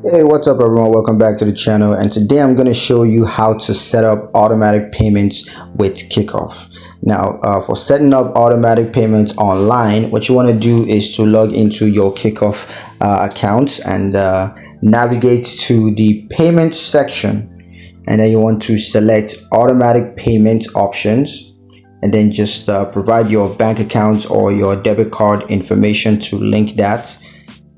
Hey, what's up everyone? Welcome back to the channel, and today I'm going to show you how to set up automatic payments with Kikoff. Now, for setting up automatic payments online, what you want to do is to log into your Kikoff account and navigate to the payments section, and then you want to select automatic payment options, and then just provide your bank account or your debit card information to link that.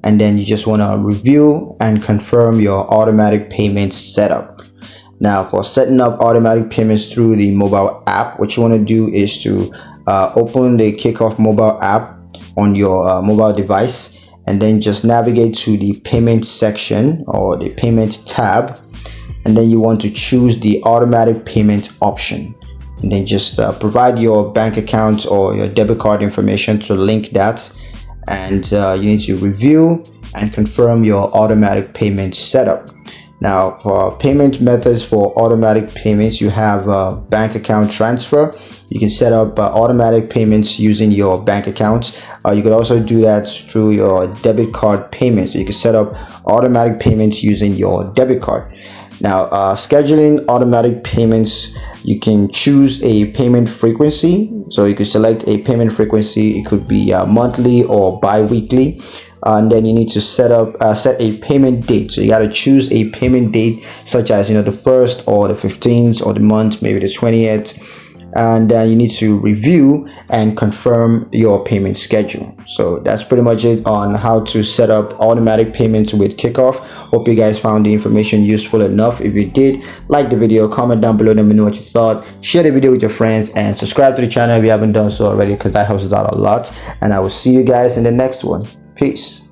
And then you just want to review and confirm your automatic payments setup. Now, for setting up automatic payments through the mobile app, what you want to do is to open the Kikoff mobile app on your mobile device, and then just navigate to the payment section or the payment tab, and then you want to choose the automatic payment option, and then just provide your bank account or your debit card information to link that. And you need to review and confirm your automatic payment setup. Now, for payment methods for automatic payments, you have bank account transfer. You can set up automatic payments using your bank account. You could also do that through your debit card payments. You can set up automatic payments using your debit card. Now, scheduling automatic payments, you can choose a payment frequency. So you could select a payment frequency. It could be monthly or bi-weekly. And then you need to set a payment date. So you got to choose a payment date, such as the 1st or the 15th, or the month, maybe the 20th. And then you need to review and confirm your payment schedule. So that's pretty much it on how to set up automatic payments with Kikoff. Hope you guys found the information useful enough. If you did, like the video, comment down below, let me know what you thought, share the video with your friends, and subscribe to the channel if you haven't done so already, because that helps us out a lot. And I will see you guys in the next one. Peace.